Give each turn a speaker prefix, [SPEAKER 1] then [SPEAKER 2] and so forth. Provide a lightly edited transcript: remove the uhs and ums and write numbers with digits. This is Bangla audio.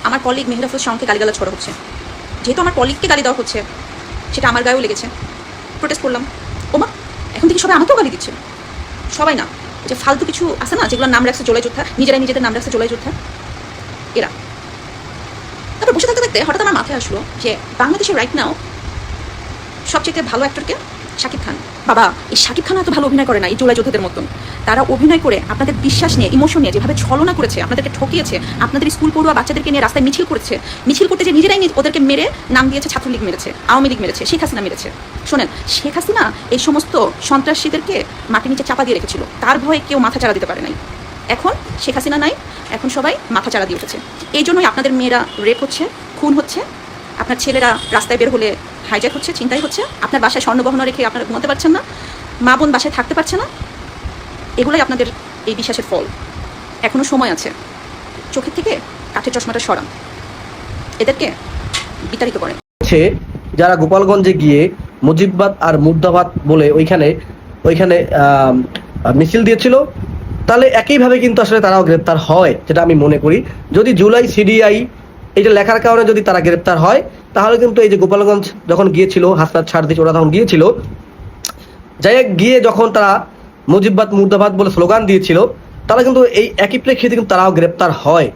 [SPEAKER 1] আমার কলিগ মেহেরাফুজ শাওনকে গালিগালাজ করা হচ্ছে, যেহেতু আমার কলিগকে গালি দেওয়া হচ্ছে সেটা আমার গায়েও লেগেছে, প্রোটেস্ট করলাম। ওমা, এখন থেকে সবাই আমাকেও গালি দিচ্ছে। সবাই না, যে ফালতু কিছু আছে না, যেগুলোর নাম রাখছে জোলাই যোদ্ধা, নিজেরাই নিজেদের নাম রাখছে জোলাই যোদ্ধা, এরা। তারপর বসে থাকতে থাকতে হঠাৎ আমার মাথায় আসলো যে বাংলাদেশে রাইট নাও সবচেয়ে ভালো অ্যাক্টরকে শাকিব খান। বাবা, এই শাকিব খান এত ভালো অভিনয় করে না এই জোলাই যোদ্ধাদের মতন। তারা অভিনয় করে আপনাদের বিশ্বাস নিয়ে, ইমোশন নিয়ে যেভাবে ছলনা করেছে, আপনাদেরকে ঠকিয়েছে, আপনাদের স্কুল পড়ুয়া বাচ্চাদেরকে নিয়ে রাস্তায় মিছিল করেছে, মিছিল করতে যে নিজেরাই ওদেরকে মেরে নাম দিয়েছে ছাত্রলীগ মেরেছে, আওয়ামী লীগ মেরেছে, শেখ হাসিনা মেরেছে। শোনেন, শেখ হাসিনা এই সমস্ত সন্ত্রাসীদেরকে মাটির নিচে চাপা দিয়ে রেখেছিল, তার ভয়ে কেউ মাথা চাড়া দিতে পারে নাই। এখন শেখ হাসিনা নাই, এখন সবাই মাথা চাড়া দিয়ে উঠেছে। এই জন্যই আপনাদের মেয়েরা রেপ হচ্ছে, খুন হচ্ছে, আপনার ছেলেরা রাস্তায় বের হলে হাইজ্যাক হচ্ছে, চিন্তাই হচ্ছে, আপনার বাসায় স্বর্ণগহনা রেখে আপনারা ঘুমাতে পারছেন না, মা বোন বাসায় থাকতে পারছে না। এগুলোই আপনাদের এই বিশ্বাসের ফল। এখনো সময় আছে, চোখের থেকে কাঠের চশমাটা সরান, এদেরকে বিতাড়িত করেন।
[SPEAKER 2] যারা গোপালগঞ্জে গিয়ে মুজিববাদ আর মুর্দাবাদ বলে ওইখানে মিছিল দিয়েছিল, তাহলে একইভাবে কিন্তু আসলে তারাও গ্রেপ্তার হয়, যেটা আমি মনে করি। যদি জুলাই সিডিআই এটা লেখার কারণে যদি তারা গ্রেপ্তার হয়, তাহলে কিন্তু এই যে গোপালগঞ্জ যখন গিয়েছিল, হাসনাত ছাড় দিয়েছে, ওরা তখন গিয়েছিল, যাই গিয়ে যখন তারা মুজিববাদ মুর্দাবাদ বলে স্লোগান দিয়েছিল, তারা কিন্তু এই একই প্রেক্ষিতে কিন্তু তারাও গ্রেপ্তার হয়।